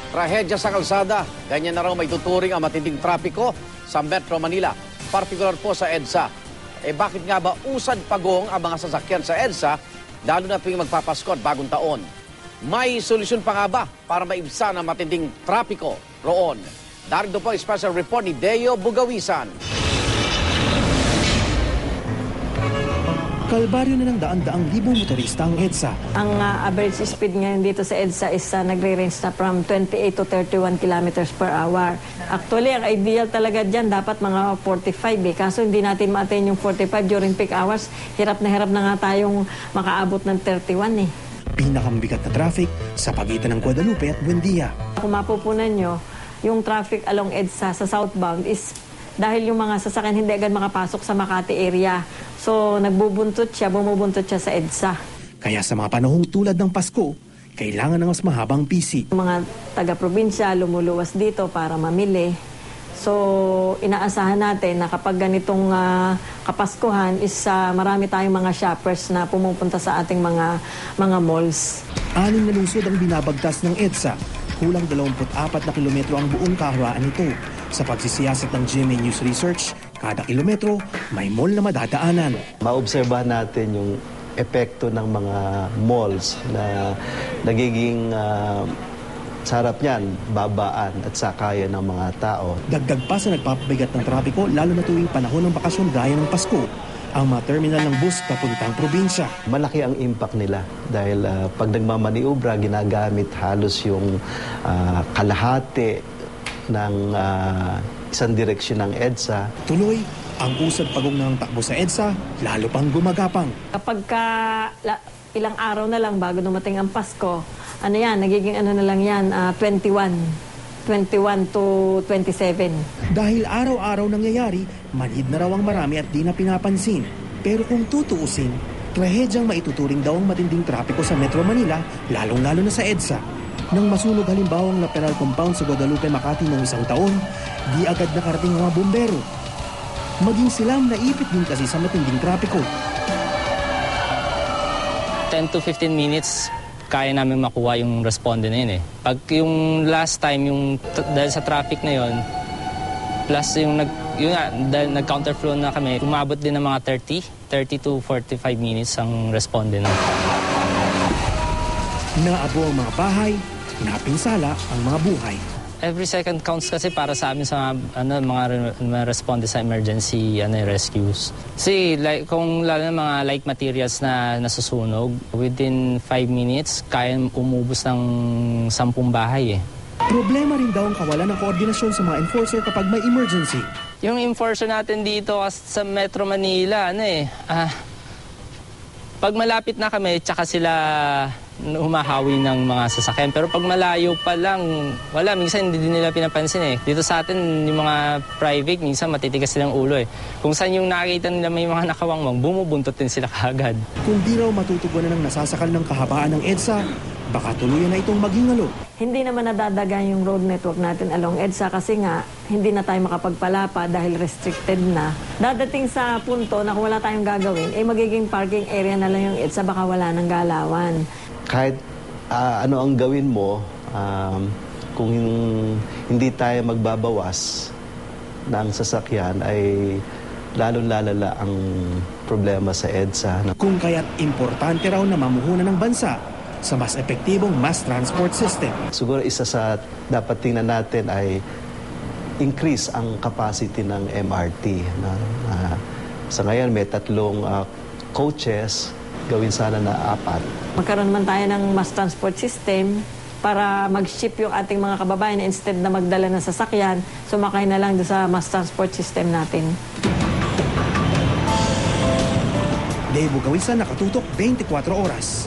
Trahedya sa kalsada. Ganyan na raw may tuturing ang matinding trapiko sa Metro Manila. Partikular po sa EDSA. Bakit nga ba usad pagong ang mga sasakyan sa EDSA, lalo na tuwing magpapasko at bagong taon? May solusyon pa nga ba para maibsan ang matinding trapiko roon? Darito po ang special report ni Deo Bugawisan. Kalbaryo na ng daan-daang libong motorista ang EDSA. Ang average speed ngayon dito sa EDSA is nagre-range na from 28 to 31 kilometers per hour. Actually, ang ideal talaga dyan, dapat mga 45 Kaso hindi natin ma-attain yung 45 during peak hours. Hirap na nga tayong makaabot ng 31 Pinakamabigat na traffic sa pagitan ng Guadalupe at Buendia. Kung mapupunan nyo, yung traffic along EDSA sa southbound is dahil yung mga sasakyan hindi agad makapasok sa Makati area. So, bumubuntot siya sa EDSA. Kaya sa mga panahong tulad ng Pasko, kailangan ng mas mahabang PC. Mga taga-probinsya lumuluwas dito para mamili. So, inaasahan natin na kapag ganitong Kapaskuhan is marami tayong mga shoppers na pumupunta sa ating mga malls. 6 na lungsod ang binabagtas ng EDSA. Kulang 24 na kilometro ang buong kahabaan nito. Sa pagsisiyasat ng GMA News Research, kada kilometro may mall na madadaanan. Maobserbahan natin yung epekto ng mga malls na nagiging sarap niyan, babaan at sakayan ng mga tao. Dagdag pa sa nagpapabigat ng trapiko, lalo na tuwing panahon ng bakasyon gaya ng Pasko, ang mga terminal ng bus papuntang probinsya. Malaki ang impact nila dahil pag nagmamaniobra, ginagamit halos yung kalahati ng isang direksyon ng EDSA. Tuloy, ang usad pagong ng takbo sa EDSA, lalo pang gumagapang. Kapag ilang araw na lang bago dumating ang Pasko, nagiging na lang yan, 21 to 27. Dahil araw-araw nangyayari, manhid na raw ang marami at di na pinapansin. Pero kung tutuusin, trahedyang maituturing daw ang matinding trapiko sa Metro Manila, lalong-lalo na sa EDSA. Nang masunog halimbawa ang Laperal Compound sa Guadalupe, Makati noong isang taon, di agad nakarating ang mga bumbero. Maging sila naipit din kasi sa matinding trapiko. 10 to 15 minutes kaya namin makuha yung responde na yun Pag yung last time, dahil sa traffic na yun, plus dahil nag-counterflow na kami, umabot din ng mga 30 to 45 minutes ang responde na. Naabo ang mga bahay, napinsala ang mga buhay. Every second counts kasi para sa amin sa mga responde sa emergency rescues. Kasi kung lalo na mga like materials na nasusunog, within 5 minutes, kaya umubos ng 10 bahay Problema rin daw ang kawalan ng koordinasyon sa mga enforcer kapag may emergency. Yung enforcer natin dito sa Metro Manila, pag malapit na kami, tsaka sila humahawi ng mga sasakyan. Pero pag malayo pa lang, wala. Minsan hindi din nila pinapansin Dito sa atin, yung mga private, minsan matitigas silang ulo Kung saan yung nakikita nila may mga nakawangwang, bumubuntot din sila kaagad. Kung di raw matutugunan ng nasasakal ng kahabaan ng EDSA, baka tuluyan na itong maghingalo. Hindi naman nadadagan yung road network natin along EDSA kasi nga hindi na tayo makapagpalapa dahil restricted na. Dadating sa punto na kung wala tayong gagawin, magiging parking area na lang yung EDSA, baka wala ng galawan. Kahit ano ang gawin mo, kung hindi tayo magbabawas ng sasakyan, ay lalong-lalala ang problema sa EDSA. Kung kaya't importante raw na mamuhunan ng bansa sa mas epektibong mass transport system. Siguro isa sa dapat tingnan natin ay increase ang capacity ng MRT. Sa ngayon may 3 coaches, gawin sana na 4. Magkaroon man tayo ng mass transport system para mag-ship yung ating mga kababayan instead na magdala ng sasakyan, sumakay na lang doon sa mass transport system natin. Dave Bugawisan, nakatutok 24 oras.